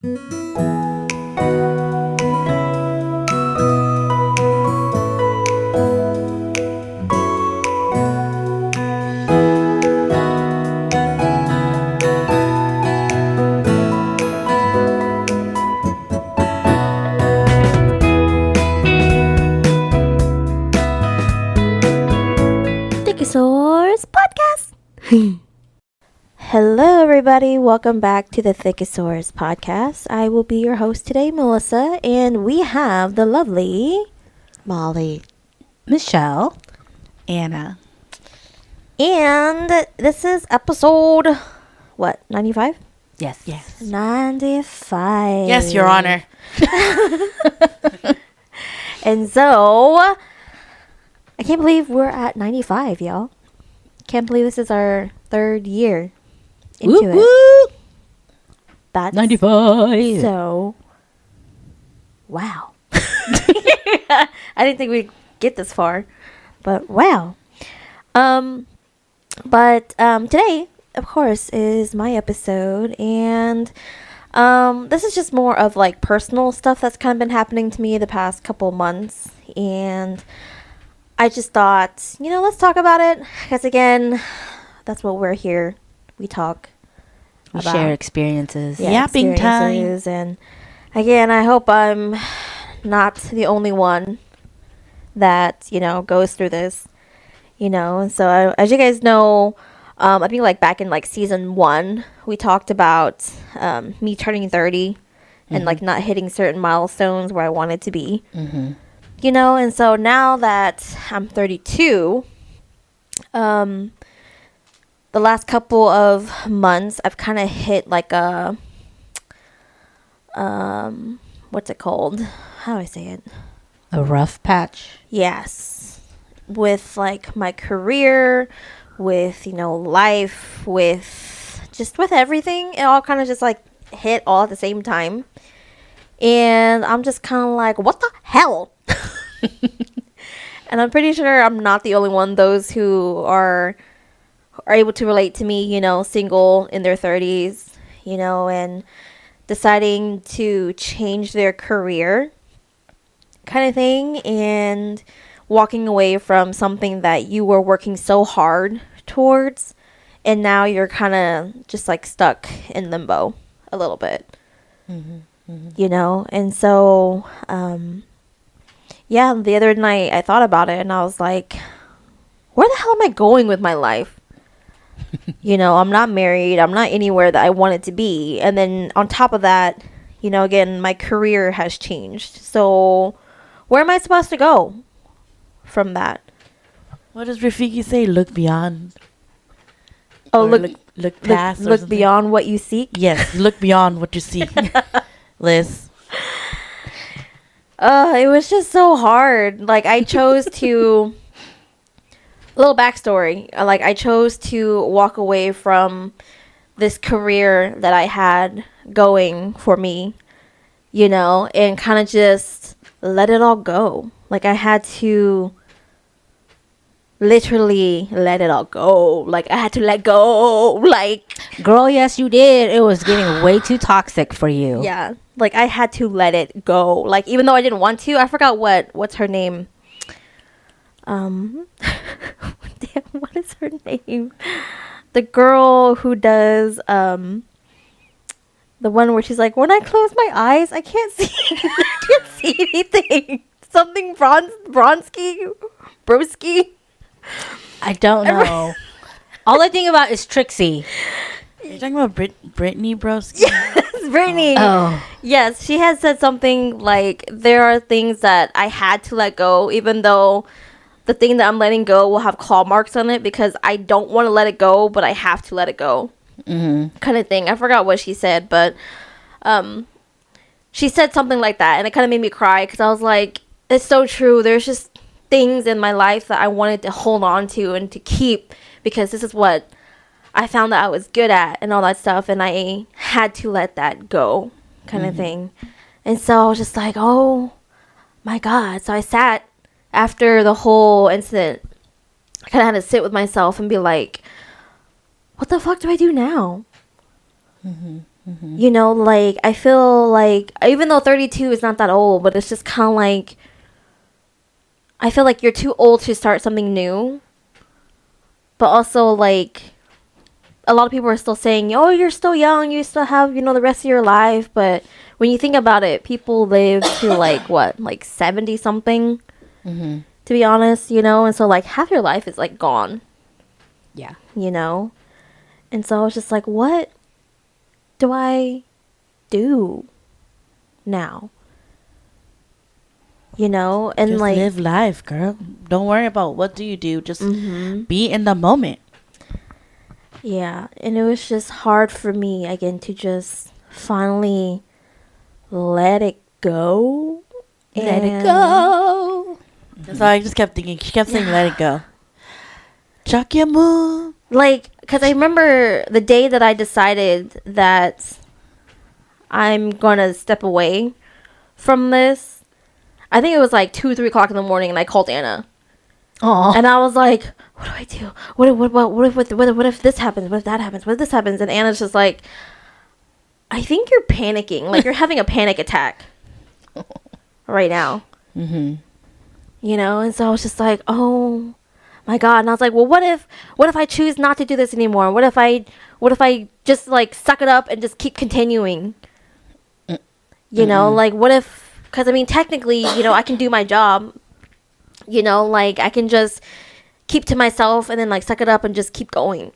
Source Podcast. Hello, everybody. Welcome back to the Thickosaurus Podcast. I will be your host today, Melissa, and we have the lovely Molly, Michelle, Anna, and this is episode 95? Yes. 95. Yes, Your Honor. And so I can't believe we're at 95, y'all. Can't believe this is our third year into Whoop, it. whoop. That's 95. so wow. I didn't think we'd get this far, but wow. But today, of course, is my episode, and this is just more of like personal stuff that's kind of been happening to me the past couple months, and I just thought, let's talk about it, because again, that's what we're here. We talk We about. share experiences. Yapping time. Experiences. And again, I hope I'm not the only one that, goes through this, and so as you guys know, I think like back in like season 1, we talked about me turning 30 and like not hitting certain milestones where I wanted to be. Mm-hmm. And so now that I'm 32, the last couple of months, I've kind of hit like a, what's it called? How do I say it? A rough patch. Yes. With like my career, with, life, with everything. It all kind of just like hit all at the same time. And I'm just kind of like, what the hell? And I'm pretty sure I'm not the only one. Those who are able to relate to me, single in their 30s, and deciding to change their career kind of thing, and walking away from something that you were working so hard towards, and now you're kind of just like stuck in limbo a little bit. And so the other night I thought about it, and I was like, where the hell am I going with my life? I'm not married, I'm not anywhere that I wanted to be, and then on top of that, again, my career has changed. So where am I supposed to go from that? What does Rafiki say? Look beyond. Oh, Or look past. or look something? beyond what you seek. Yes, look beyond what you see. Liz. It was just so hard. Like, I chose to... Little backstory. Like, I chose to walk away from this career that I had going for me, and kind of just let it all go. Like, I had to literally let it all go. Like, I had to let go. Like... Girl, yes, you did. It was getting way too toxic for you. Yeah. Like, I had to let it go. Like, even though I didn't want to. I forgot what's her name. Damn, what is her name? The girl who does, the one where she's like, when I close my eyes, I can't see, I can't see anything. Something Brodsky? I don't know. All I think about is Trixie. You're talking about Brittany Broski? Yes, Brittany. Oh. Yes, she had said something like, there are things that I had to let go, even though the thing that I'm letting go will have claw marks on it, because I don't want to let it go, but I have to let it go. Mm-hmm. Kind of thing. I forgot what she said, but she said something like that, and it kind of made me cry, because I was like, it's so true. There's just things in my life that I wanted to hold on to and to keep, because this is what I found that I was good at and all that stuff, and I had to let that go, kind of thing. And so I was just like, oh my God. So I sat after the whole incident. I kind of had to sit with myself and be like, what the fuck do I do now? You know, like, I feel like, even though 32 is not that old, but it's just kind of like, I feel like you're too old to start something new. But also, like, a lot of people are still saying, oh, you're still young, you still have, you know, the rest of your life. But when you think about it, people live to, like, what, like 70 something, Mm-hmm. to be honest, you know? And so, like, half your life is, like, gone, Yeah. you know? And so I was just like, what do I do now? You know? And, Just like, live life, girl. Don't worry about what do you do. Just be in the moment. yeah. And it was just hard for me, again, to just finally let it go. Let it And- go. That's all I just kept thinking. She kept saying, let it go. Chuck your move. Like, because I remember the day that I decided that I'm going to step away from this. I think it was like 2, 3 o'clock in the morning, and I called Anna. Oh. And I was like, what do I do? What if this happens? What if that happens? What if this happens? And Anna's just like, I think you're panicking. Like, you're having a panic attack right now. Mm-hmm. You know? And so I was just like, oh my God. And I was like, well, what if I choose not to do this anymore? What if I just, like, suck it up and just keep continuing? You know, like, what if, because I mean, technically, you know, I can do my job, you know, like, I can just keep to myself and then, like, suck it up and just keep going,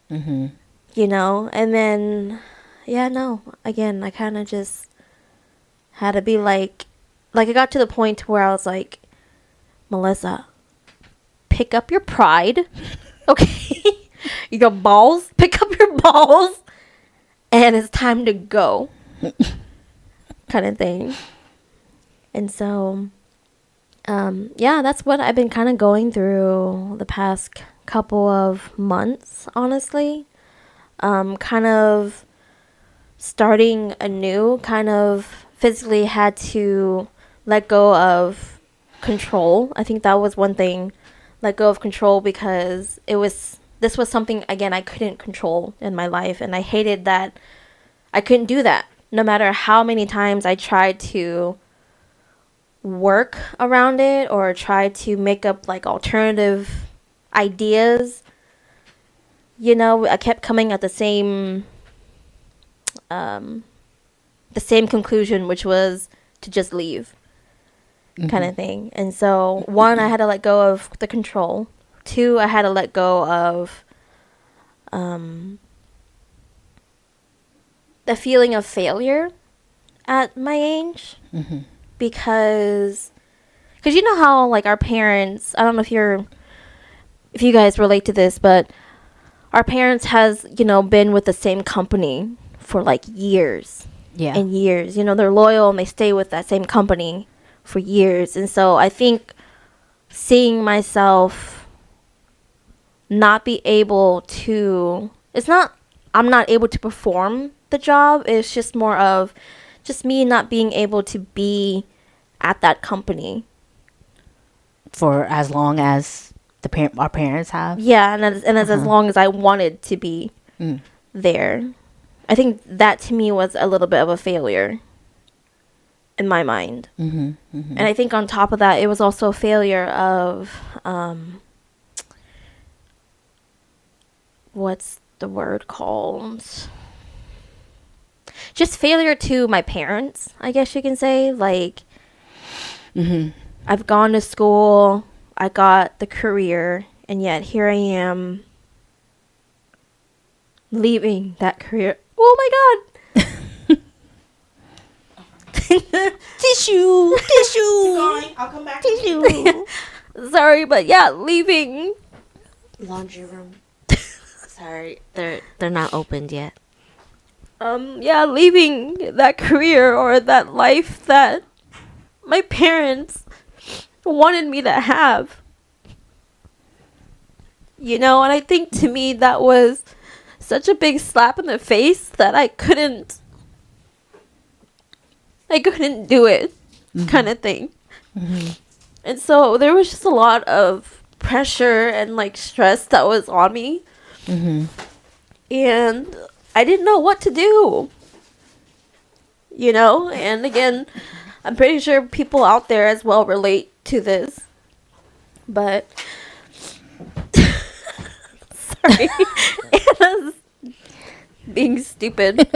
Mm-hmm. you know? And then, yeah, no, again, I kind of just had to be like, it got to the point where I was like, Melissa, pick up your pride, okay? Your balls, pick up your balls, and it's time to go, kind of thing. And so, yeah, that's what I've been kind of going through the past couple of months, honestly. Kind of starting anew, kind of physically had to let go of control. I think that was one thing, let go of control, because this was something, again, I couldn't control in my life, and I hated that I couldn't do that. No matter how many times I tried to work around it or try to make up, like, alternative ideas, you know, I kept coming at the same conclusion, which was to just leave, kind of thing. And so, one, I had to let go of the control. 2, I had to let go of the feeling of failure at my age. Mm-hmm. Because you know how, like, our parents, I don't know if you guys relate to this, but our parents has, you know, been with the same company for, like, years Yeah. and years. You know, they're loyal and they stay with that same company for years. And so I think seeing myself not be able to, I'm not able to perform the job. It's just more of just me not being able to be at that company. For as long as our parents have. Yeah, and as long as I wanted to be there. I think that to me was a little bit of a failure in my mind. Mm-hmm. Mm-hmm. And I think on top of that, it was also a failure of, what's the word called? Just failure to my parents, I guess you can say. Like, I've gone to school, I got the career, and yet here I am leaving that career. Oh my God! Tissue. I'll come back. Tissue. Sorry, but yeah, leaving. Laundry room. Sorry, they're not opened yet. Yeah, leaving that career or that life that my parents wanted me to have. You know, and I think to me that was such a big slap in the face that I couldn't do it, kind of thing. And so there was just a lot of pressure and, like, stress that was on me. And I didn't know what to do. you know? And again, I'm pretty sure people out there as well relate to this. But sorry. Anna's being stupid.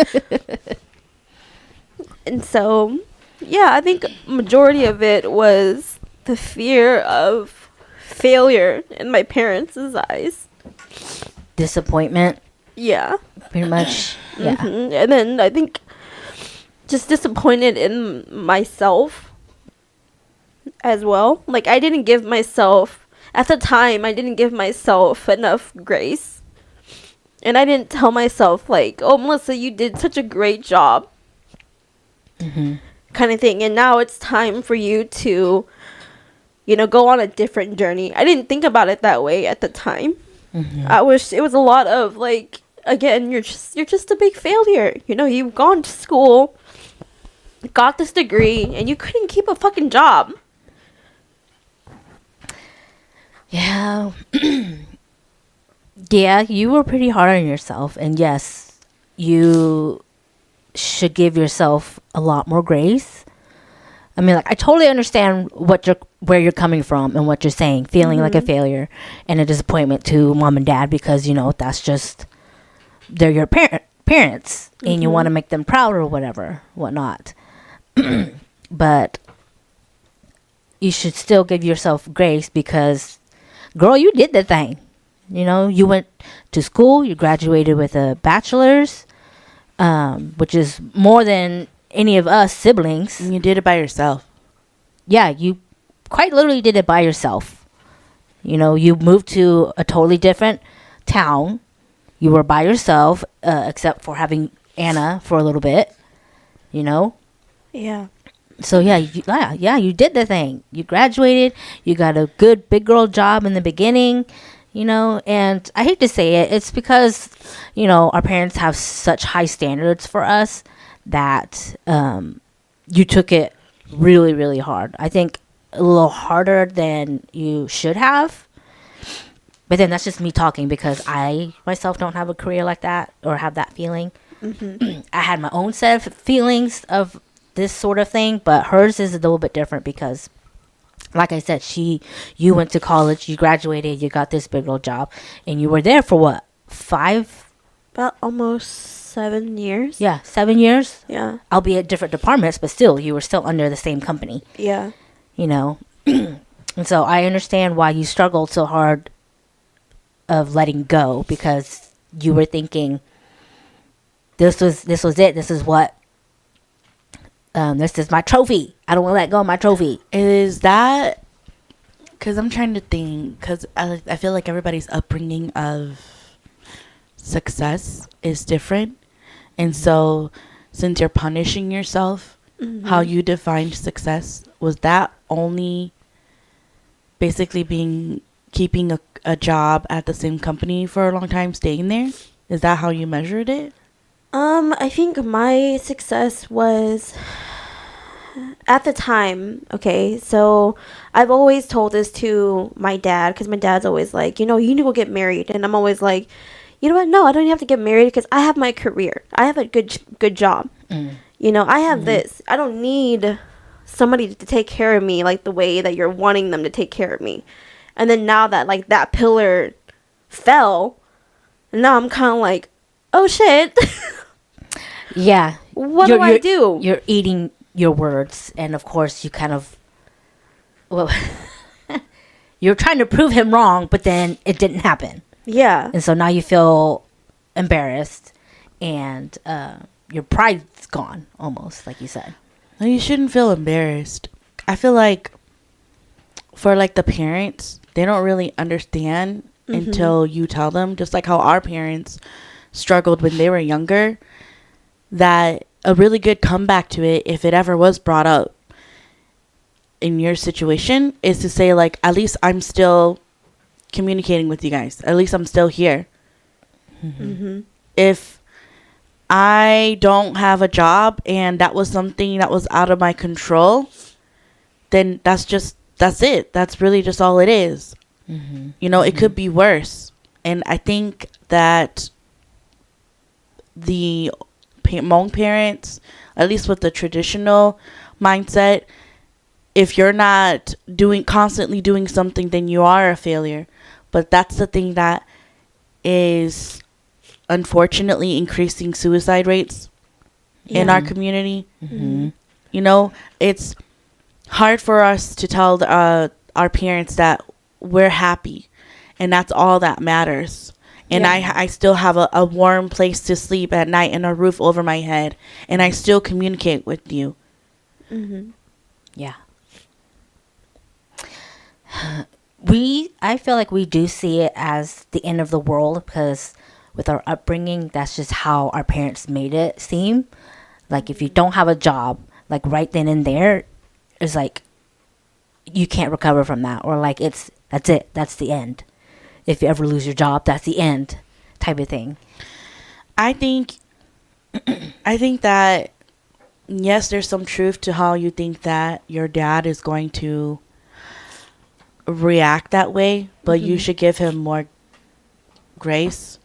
And so, yeah, I think majority of it was the fear of failure in my parents' eyes. Disappointment, Yeah. pretty much. Yeah. And then I think just disappointed in myself as well. Like, I didn't give myself, at the time, I didn't give myself enough grace. And I didn't tell myself, like, oh, Melissa, you did such a great job. Kind of thing. And now it's time for you to, you know, go on a different journey. I didn't think about it that way at the time. It was a lot of, like, again, you're just a big failure. You know, you've gone to school, got this degree, and you couldn't keep a fucking job. Yeah. Yeah, you were pretty hard on yourself. And yes, you should give yourself a lot more grace. I mean, like, I totally understand where you're coming from and what you're saying, feeling like a failure and a disappointment to mom and dad, because, you know, that's just, they're your parents and you want to make them proud or whatnot. But you should still give yourself grace because, girl, you did the thing. You know, you went to school, you graduated with a bachelor's, which is more than any of us siblings. And you did it by yourself. Yeah, you quite literally did it by yourself. You know, you moved to a totally different town. You were by yourself, except for having Anna for a little bit, you know? Yeah. So, yeah, you did the thing. You graduated. You got a good big girl job in the beginning, you know? And I hate to say it. It's because, you know, our parents have such high standards for us that you took it really, really hard. I think a little harder than you should have. But then that's just me talking because I myself don't have a career like that or have that feeling. I had my own set of feelings of this sort of thing, but hers is a little bit different because, like I said, you went to college, you graduated, you got this big old job, and you were there for what, 5? About almost 7 years. Yeah, 7 years. Yeah. Albeit different departments, but still, you were still under the same company. Yeah. You know, and so I understand why you struggled so hard of letting go, because you were thinking this was it. This is what. This is my trophy. I don't want to let go of my trophy. Is that because I'm trying to think, because I feel like everybody's upbringing of success is different, and so since you're punishing yourself, how you defined success, was that only basically keeping a job at the same company for a long time, staying there? Is that how you measured it? I think my success was at the time, okay, so I've always told this to my dad, because my dad's always like, you know, you need to go get married. And I'm always like, you know what, no, I don't even have to get married because I have my career. I have a good job. You know, I have this. I don't need somebody to take care of me like the way that you're wanting them to take care of me. And then now that, like, that pillar fell, now I'm kind of like, oh shit. Yeah. What do I do? You're eating your words, and of course you kind of, well, you're trying to prove him wrong, but then it didn't happen. Yeah. And so now you feel embarrassed, and your pride's gone, almost, like you said. No, you shouldn't feel embarrassed. I feel like for like the parents, they don't really understand until you tell them, just like how our parents struggled when they were younger, that a really good comeback to it, if it ever was brought up in your situation, is to say, like, at least I'm still communicating with you guys. At least I'm still here. If I don't have a job and that was something that was out of my control, then that's it. That's really just all it is. You know, it could be worse. And I think that the Hmong parents at least with the traditional mindset, if you're not constantly doing something, then you are a failure. But that's the thing that is unfortunately increasing suicide rates in our community. Mm-hmm. You know, it's hard for us to tell our parents that we're happy and that's all that matters. And I still have a warm place to sleep at night and a roof over my head. And I still communicate with you. Yeah. I feel like we do see it as the end of the world because with our upbringing, that's just how our parents made it seem. Like if you don't have a job, like right then and there, it's like you can't recover from that, or like that's it, that's the end. If you ever lose your job, that's the end, type of thing. I think that yes, there's some truth to how you think that your dad is going to react that way, but you should give him more grace.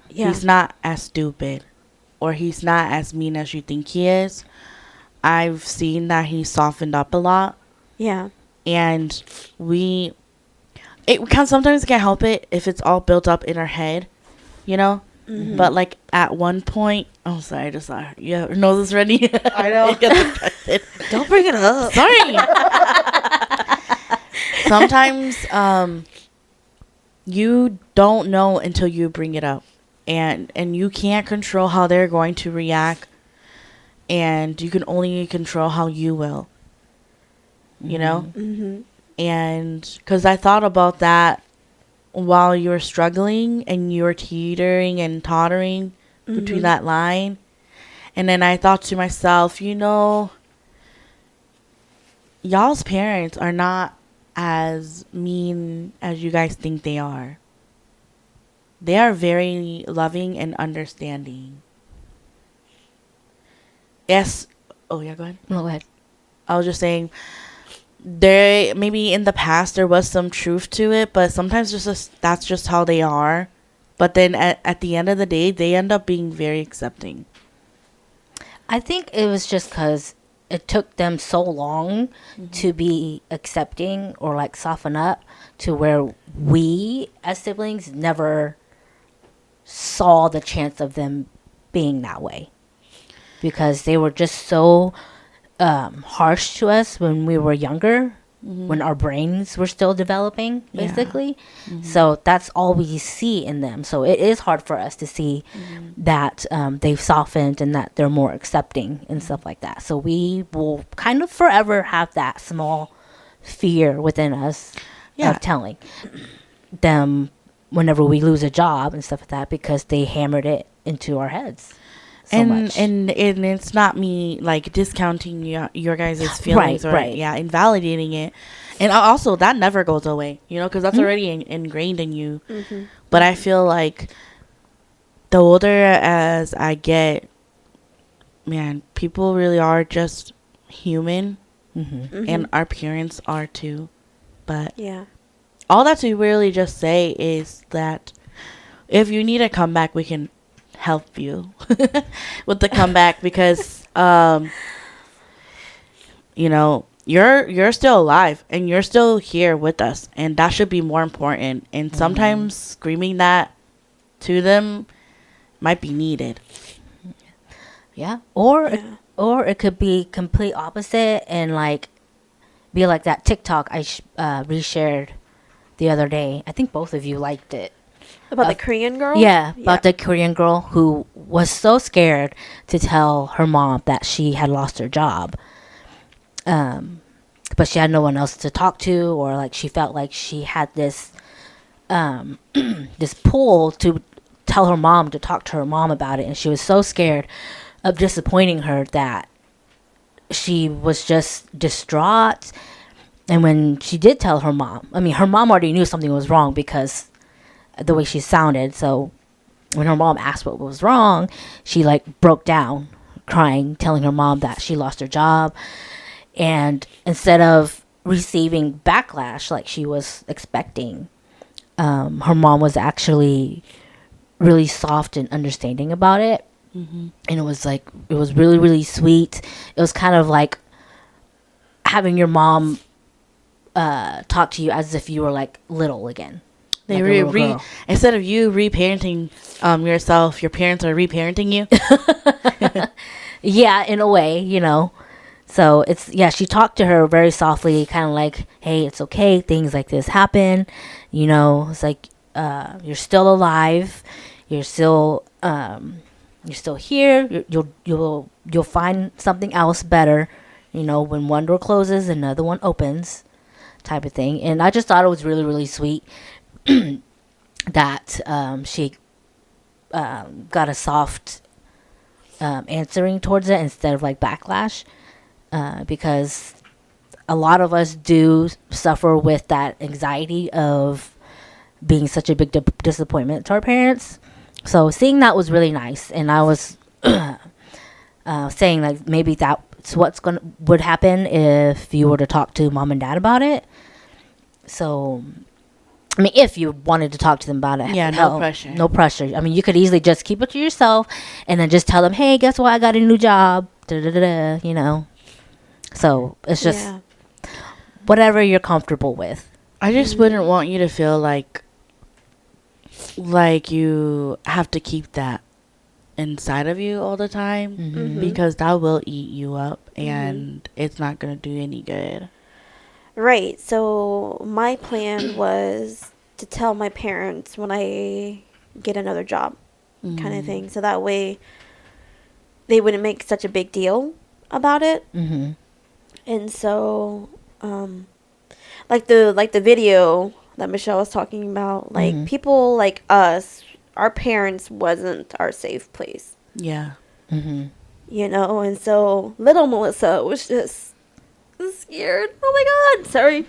Yeah. He's not as stupid or he's not as mean as you think he is. I've seen that he's softened up a lot. Yeah. And sometimes can't help it if it's all built up in our head, you know? But like at one point, oh sorry, I just saw your nose is ready. I know. Don't bring it up. Sorry. Sometimes you don't know until you bring it up, and you can't control how they're going to react, and you can only control how you will. You know? And because I thought about that while you were struggling and you were teetering and tottering between that line. And then I thought to myself, you know, y'all's parents are not as mean as you guys think they are. They are very loving and understanding. Yes. Oh, yeah, go ahead. No, go ahead. I was just saying, maybe in the past there was some truth to it, but sometimes that's just how they are. But then at the end of the day, they end up being very accepting. I think it was just because it took them so long to be accepting or like soften up to where we as siblings never saw the chance of them being that way, because they were just so harsh to us when we were younger, when our brains were still developing, basically. So that's all we see in them. So it is hard for us to see that they've softened and that they're more accepting and stuff like that. So we will kind of forever have that small fear within us of telling them whenever we lose a job and stuff like that, because they hammered it into our heads. So much. And it's not me like discounting your guys' feelings invalidating it. And also that never goes away, you know, because that's already ingrained in you. But I feel like the older as I get, man, people really are just human, and our parents are too. But all that to really just say is that if you need a comeback, we can help you with the comeback, because you know, you're still alive and you're still here with us, and that should be more important. And sometimes screaming that to them might be needed. Or it could be complete opposite and like be like that TikTok I reshared the other day. I think both of you liked it. About the Korean girl? Yeah, about the Korean girl who was so scared to tell her mom that she had lost her job. But she had no one else to talk to, or like she felt like she had this this pull to tell her mom, to talk to her mom about it. And she was so scared of disappointing her that she was just distraught. And when she did tell her mom, I mean, her mom already knew something was wrong because the way she sounded. So when her mom asked what was wrong, she like broke down crying, telling her mom that she lost her job. And instead of receiving backlash like she was expecting, her mom was actually really soft and understanding about it. Mm-hmm. And it was really, really sweet. It was kind of like having your mom talk to you as if you were like little again. They Like a little girl. instead of you reparenting yourself, your parents are reparenting you. Yeah, in a way, you know. So it's, yeah, she talked to her very softly, kind of like, hey, it's okay, things like this happen, you know. It's like, you're still alive, you're still here. You'll find something else better, you know, when one door closes another one opens, type of thing. And I just thought it was really, really sweet that she got a soft answering towards it instead of like backlash, because a lot of us do suffer with that anxiety of being such a big disappointment to our parents. So seeing that was really nice, and I was saying like maybe that's would happen if you were to talk to mom and dad about it. So I mean, if you wanted to talk to them about it, Yeah, no pressure. No pressure. I mean, you could easily just keep it to yourself and then just tell them, hey, guess what? I got a new job. Da, da, da, da, you know. So it's just Yeah. whatever you're comfortable with. I just wouldn't want you to feel like you have to keep that inside of you all the time, because that will eat you up, and it's not going to do any good. Right. So my plan was to tell my parents when I get another job, kind of thing. So that way they wouldn't make such a big deal about it. Mm-hmm. And so, like the video that Michelle was talking about, like people like us, our parents wasn't our safe place, Yeah. Mm-hmm. you know. And so little Melissa was just scared. Oh my God! Sorry.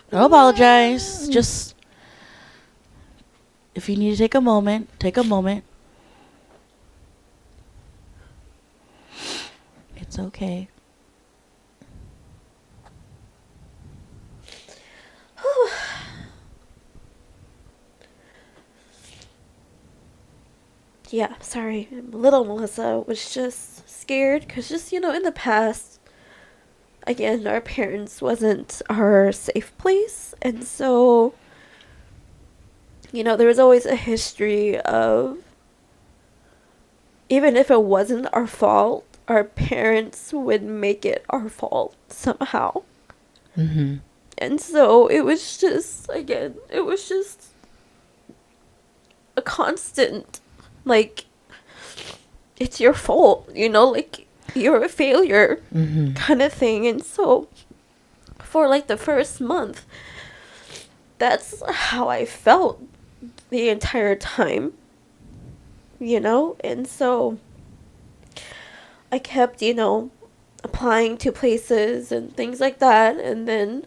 Don't apologize. Just, if you need to take a moment, take a moment. It's okay. Yeah, sorry. Little Melissa was just scared because just, you know, in the past, again, our parents wasn't our safe place. And so, you know, there was always a history of, even if it wasn't our fault, our parents would make it our fault somehow. Mm-hmm. And so it was just, again, it was just a constant, like, it's your fault, you know, like, you're a failure kind of thing. And so for like the first month, that's how I felt the entire time, you know. And so I kept, you know, applying to places and things like that. And then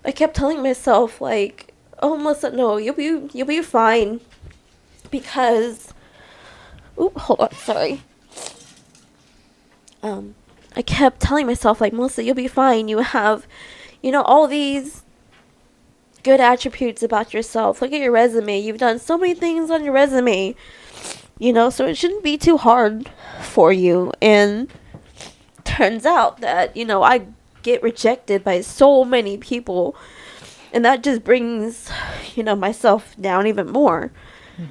I kept telling myself, like, oh, Melissa, no, you'll be fine, because hold on, sorry. I kept telling myself, like, Melissa, you'll be fine. You have, you know, all these good attributes about yourself. Look at your resume. You've done so many things on your resume, you know, so it shouldn't be too hard for you. And turns out that, you know, I get rejected by so many people, and that just brings, you know, myself down even more.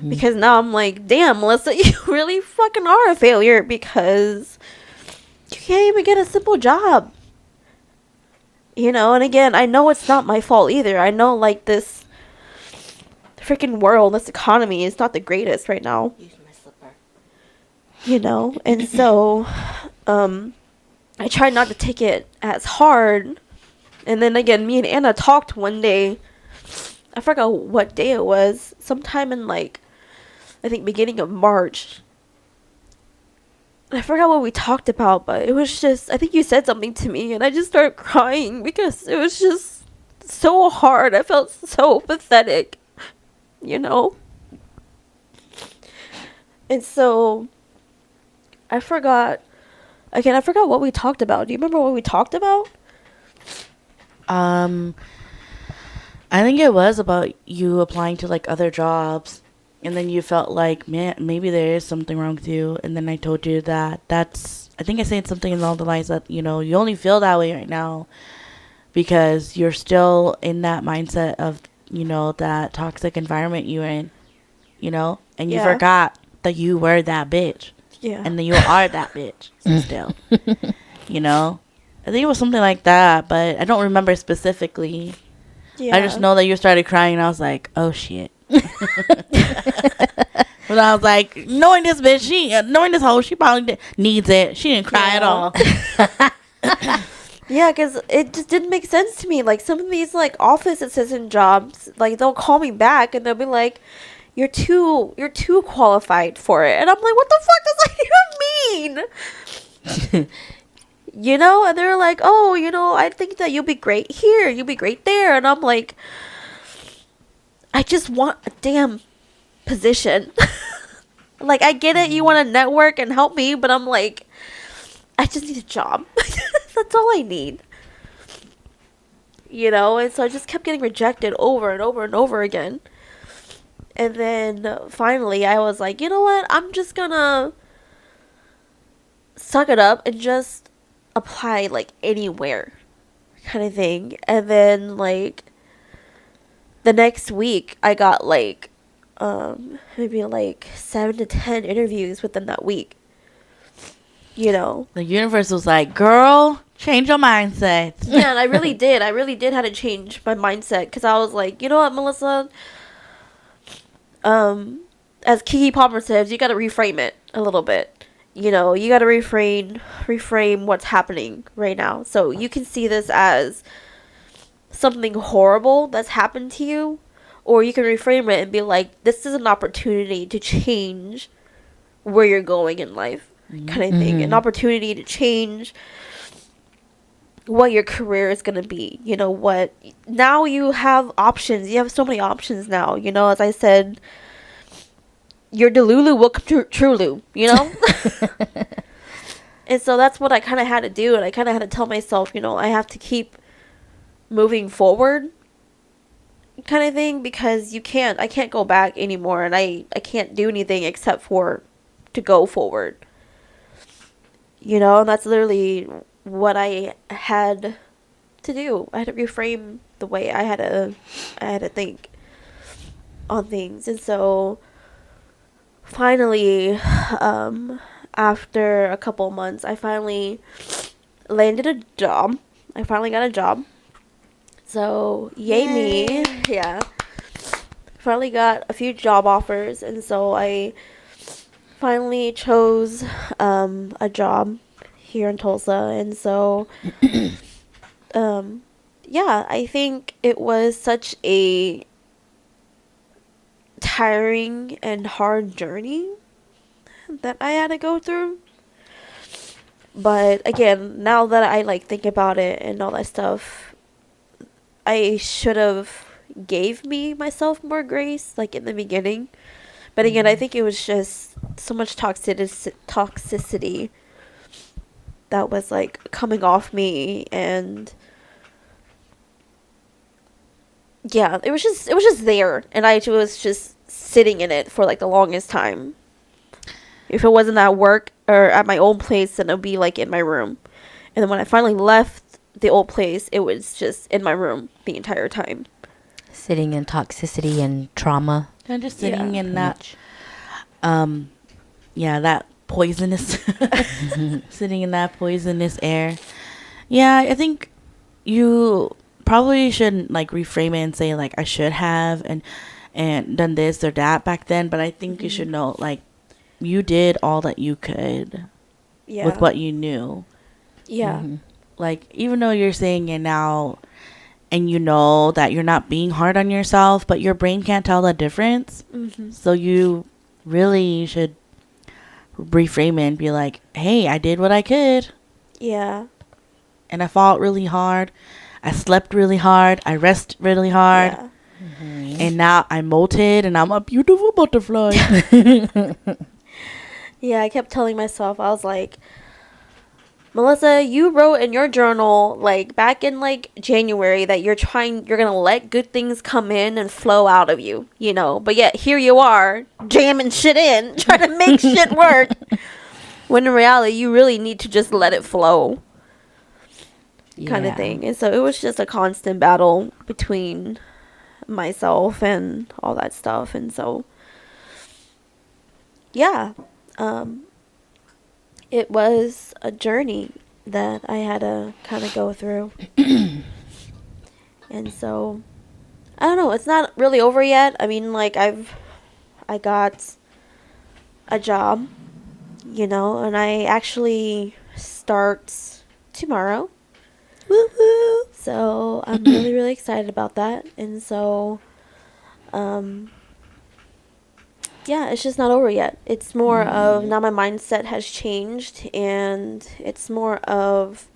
Because now I'm like, damn, Melissa, you really fucking are a failure, because you can't even get a simple job. You know, and again, I know it's not my fault either. I know, like, this freaking world, this economy is not the greatest right now. Use my slipper. You know, and so, I tried not to take it as hard. And then again, me and Anna talked one day. I forgot what day it was. Sometime in, like, I think beginning of March. I forgot what we talked about, but it was just, I think you said something to me, and I just started crying because it was just so hard. I felt so pathetic, you know? And so, I forgot what we talked about. Do you remember what we talked about? I think it was about you applying to like other jobs and then you felt like, man, maybe there is something wrong with you. And then I told you that I think I said something along the lines that, you know, you only feel that way right now because you're still in that mindset of, you know, that toxic environment you're in, you know, and you Yeah. forgot that you were that bitch. Yeah. And then you are that bitch still, you know. I think it was something like that, but I don't remember specifically. Yeah. I just know that you started crying, and I was like, oh shit. But I was like, knowing this bitch, knowing this hoe, she probably needs it. She didn't cry at all. Yeah, because it just didn't make sense to me. Like, some of these, like, office assistant jobs, like, they'll call me back and they'll be like, you're too qualified for it. And I'm like, what the fuck does that even mean? You know? And they're like, oh, you know, I think that you'll be great here. You'll be great there. And I'm like, I just want a damn position. Like, I get it. You want to network and help me. But I'm like, I just need a job. That's all I need. You know? And so I just kept getting rejected over and over and over again. And then finally I was like, you know what? I'm just gonna suck it up and just apply, like, anywhere kind of thing. And then, like, the next week I got, like, maybe like 7 to 10 interviews within that week. You know? The universe was like, girl, change your mindset. Yeah, and I really did. I really did have to change my mindset because I was like, you know what, Melissa? As Kiki Palmer says, you got to reframe it a little bit. You know, you got to reframe what's happening right now. So you can see this as something horrible that's happened to you, or you can reframe it and be like, this is an opportunity to change where you're going in life, kind of thing. An opportunity to change what your career is going to be. You know what? Now you have options. You have so many options now. You know, as I said, your Delulu will come Trulu, you know? And so that's what I kind of had to do. And I kind of had to tell myself, you know, I have to keep moving forward kind of thing, because I can't go back anymore. And I can't do anything except for to go forward. You know, and that's literally what I had to do. I had to reframe the way I had to think on things. And so finally, after a couple months, I finally landed a job. I finally got a job. So yay me. Yeah. Finally got a few job offers, and so I finally chose a job here in Tulsa. And so yeah, I think it was such a tiring and hard journey that I had to go through. But again, now that I like think about it and all that stuff, I should have gave myself more grace, like, in the beginning. But again, I think it was just so much toxicity that was, like, coming off me. And yeah, it was just there, and I was just sitting in it for, like, the longest time. If it wasn't at work or at my old place, then it would be, like, in my room. And then when I finally left the old place, it was just in my room the entire time. Sitting in toxicity and trauma. And just sitting Yeah. in that, that poisonous, sitting in that poisonous air. Yeah, I think you probably shouldn't, like, reframe it and say, like, I should have and done this or that back then. But I think you should know, like, you did all that you could with what you knew. Yeah. Like, even though you're saying it now and you know that you're not being hard on yourself, but your brain can't tell the difference. So you really should reframe it and be like, hey, I did what I could. Yeah. And I fought really hard. I slept really hard. I rested really hard. Yeah. And now I'm molted and I'm a beautiful butterfly. Yeah, I kept telling myself, I was like, Melissa, you wrote in your journal, like, back in, like, January that you're gonna let good things come in and flow out of you, you know? But yet, here you are, jamming shit in, trying to make shit work. When in reality, you really need to just let it flow, kind of thing. And so it was just a constant battle between myself and all that stuff. And so, yeah. It was a journey that I had to kind of go through. And so, I don't know, it's not really over yet. I mean, like, I got a job, you know, and I actually start tomorrow. Woo-hoo. So, I'm really, really excited about that. And so, yeah, it's just not over yet. It's more of now my mindset has changed, and it's more of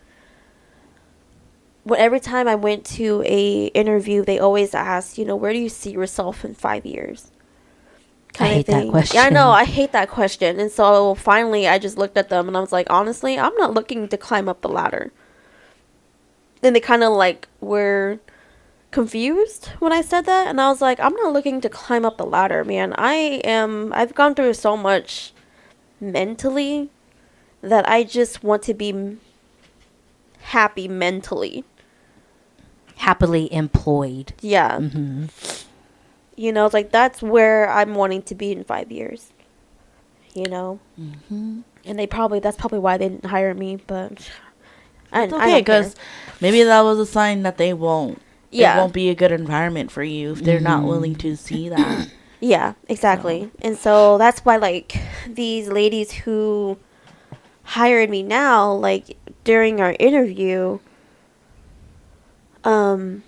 every time I went to a interview, they always ask, you know, where do you see yourself in 5 years? I hate that question. Yeah, I know, I hate that question. And so finally, I just looked at them and I was like, honestly, I'm not looking to climb up the ladder. And they kind of like were confused when I said that, and I was like, I'm not looking to climb up the ladder, man. I've gone through so much mentally that I just want to be happy mentally. Happily employed. Yeah. Mm-hmm. You know, it's like that's where I'm wanting to be in 5 years. You know? Mm-hmm. And that's probably why they didn't hire me, but I It's don't okay, because care. maybe that was a sign that they won't. Yeah. It won't be a good environment for you if they're not willing to see that. Yeah, exactly. And so that's why, like, these ladies who hired me now, like, during our interview, as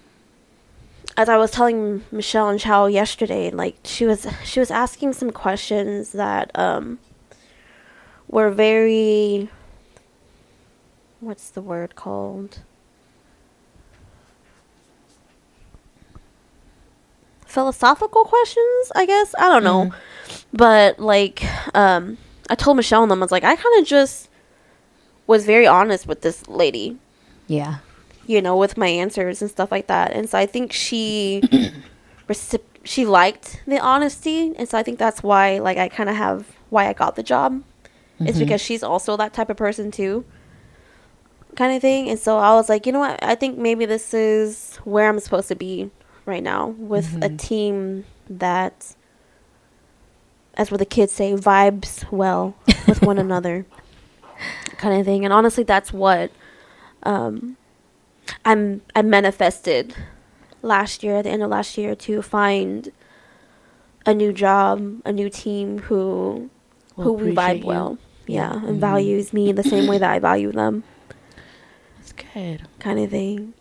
I was telling Michelle and Chow yesterday, like, she was asking some questions that were very, what's the word called? Philosophical questions, I guess. I don't know. But, like, I told Michelle and them, I was like, I kind of just was very honest with this lady. Yeah. You know, with my answers and stuff like that. And so I think she liked the honesty. And so I think that's why, like, I kind of have why I got the job. It's because she's also that type of person too, kind of thing. And so I was like, you know what? I think maybe this is where I'm supposed to be right now with a team that, as what the kids say, vibes well with one another, kind of thing. And honestly, that's what I manifested last year, at the end of last year, to find a new job, a new team who we vibe well. Yeah, and values me the same way that I value them. That's good. Kind of thing.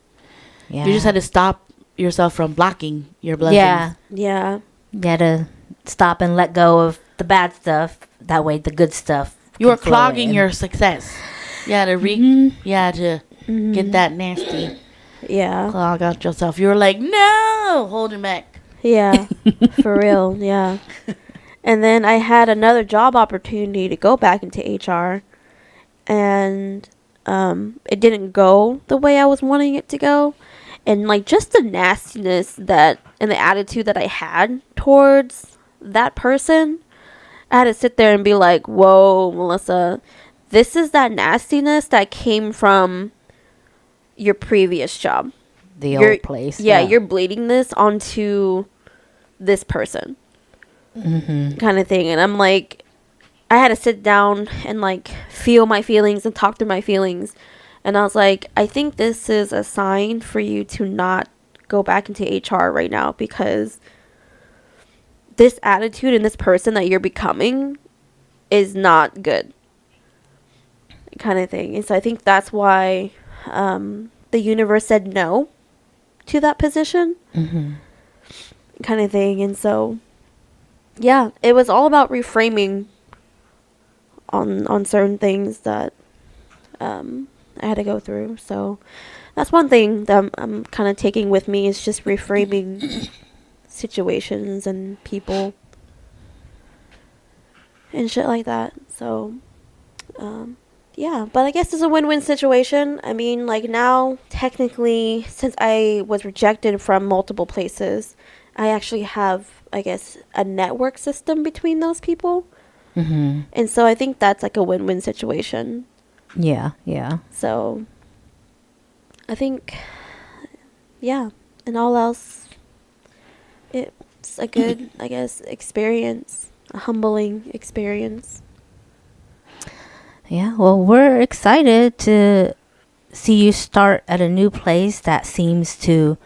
Yeah. You just had to stop yourself from blocking your blessings. Yeah. Yeah. You had to stop and let go of the bad stuff. That way, the good stuff. You were can flow clogging in. your success. You had to get that nasty. Yeah. Clog out yourself. You were like, no, holding back. Yeah. For real. Yeah. And then I had another job opportunity to go back into HR, and it didn't go the way I was wanting it to go. And, like, just the nastiness that and the attitude that I had towards that person, I had to sit there and be like, whoa, Melissa, this is that nastiness that came from your previous job. The old place. Yeah, you're bleeding this onto this person. Kind of thing. And I'm like, I had to sit down and, like, feel my feelings and talk through my feelings. And I was like, I think this is a sign for you to not go back into HR right now, because this attitude and this person that you're becoming is not good, kind of thing. And so I think that's why the universe said no to that position, kind of thing. And so, yeah, it was all about reframing on certain things that I had to go through. So that's one thing that I'm kind of taking with me, is just reframing situations and people and shit like that. So Yeah, but I guess it's a win-win situation. I mean, like now, technically, since I was rejected from multiple places, I actually have, I guess, a network system between those people. Mm-hmm. And so I think that's like a win-win situation. Yeah, yeah. So I think, yeah, and all else, it's a good, I guess, experience, a humbling experience. Yeah, well, we're excited to see you start at a new place that seems to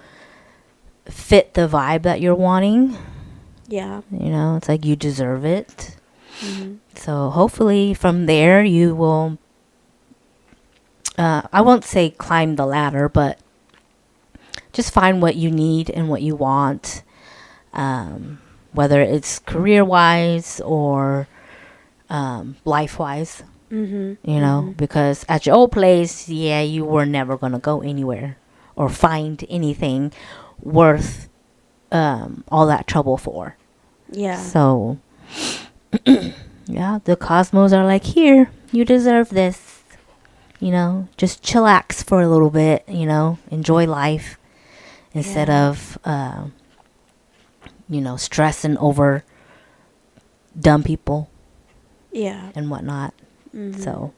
fit the vibe that you're wanting. Yeah. You know, it's like you deserve it. Hmm. So hopefully from there you will, I won't say climb the ladder, but just find what you need and what you want, whether it's career wise or life wise, Hmm. you know, because at your old place, yeah, you were never going to go anywhere or find anything worth all that trouble for. Yeah. So, yeah, the cosmos are like, here, you deserve this. You know, just chillax for a little bit, you know, enjoy life instead Yeah. of, you know, stressing over dumb people Yeah. and whatnot. Hmm. So,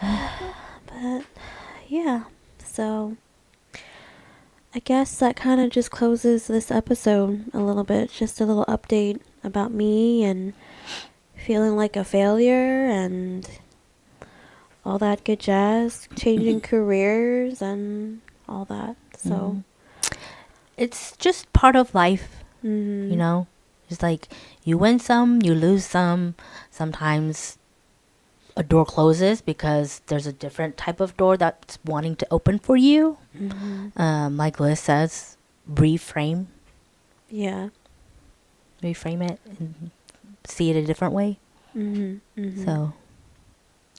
But yeah, so I guess that kind of just closes this episode a little bit. Just a little update about me and feeling like a failure and all that good jazz, changing careers and all that. So, mhm. It's just part of life, you hmm, know? It's like you win some, you lose some. Sometimes a door closes because there's a different type of door that's wanting to open for you. hmm, Like Liz says, reframe, yeah, reframe it and see it a different way. hmm, hmm, So,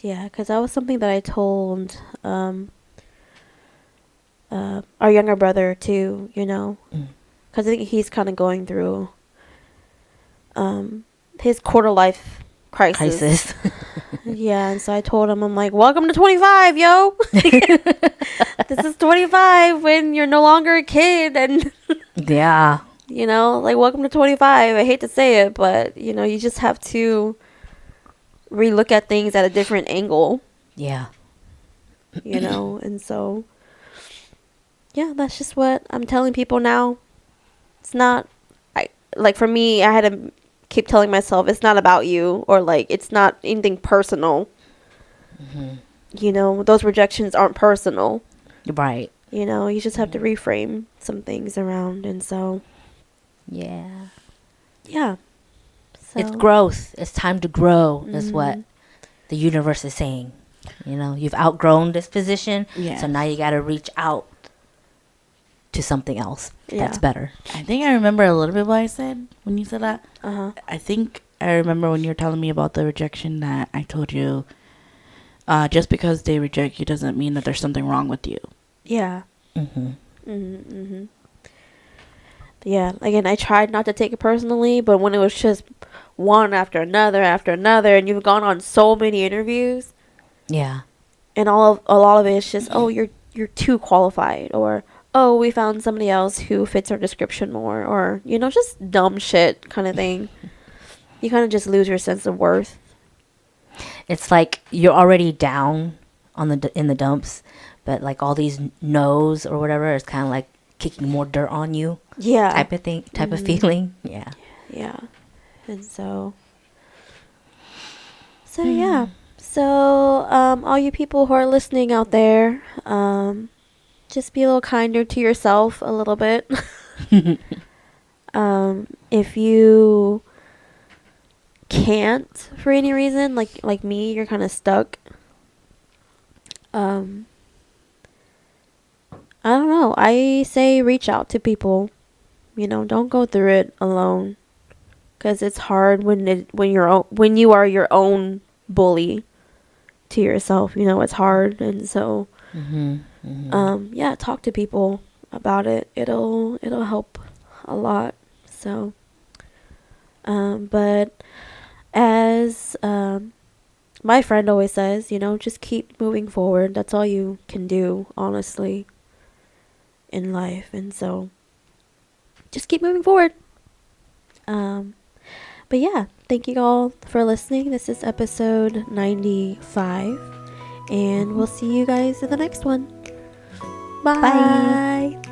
yeah, because that was something that I told our younger brother too. You know, mm, because I think he's kind of going through um his quarter life crisis. crisis. Yeah, and so I told him, I'm like, welcome to 25, yo. This is 25 when you're no longer a kid, and Yeah. you know, like, welcome to 25. I hate to say it, but you know, you just have to relook at things at a different angle, Yeah. you know, and so yeah, that's just what I'm telling people now. It's not, I like for me, I had to keep telling myself it's not about you, or like it's not anything personal. Hmm. You know, those rejections aren't personal. Right. You know, you just have to reframe some things around, and so Yeah. yeah. It's So growth. It's time to grow, is what mhm. the universe is saying. You know, you've outgrown this position, Yes. so now you got to reach out to something else that's Yeah. better. I think I remember a little bit what I said when you said that. Uh-huh. I think I remember when you were telling me about the rejection that I told you, just because they reject you doesn't mean that there's something wrong with you. Yeah. Mm-hmm. Mhm. Mhm. Yeah. Again, I tried not to take it personally, but when it was just one after another, and you've gone on so many interviews, Yeah. and a lot of it is just, oh, you're too qualified, or oh, we found somebody else who fits our description more, or you know, just dumb shit kind of thing. You kind of just lose your sense of worth. It's like you're already down on in the dumps, but like all these no's or whatever is kind of like kicking more dirt on you, Yeah. type of thing, type of Mhm. feeling. Yeah. Yeah. And so yeah. So all you people who are listening out there, just be a little kinder to yourself a little bit. If you can't for any reason, like me, you're kind of stuck. Um I don't know. I say reach out to people. You know, don't go through it alone, cuz it's hard when you are your own bully to yourself. You know, it's hard, and so Mm-hmm. Mm-hmm. yeah, talk to people about it. It'll help a lot. So but as my friend always says, just keep moving forward. That's all you can do, honestly, in life. And so just keep moving forward. Um, but yeah, thank you all for listening. This is episode 95, and we'll see you guys in the next one. Bye. Bye.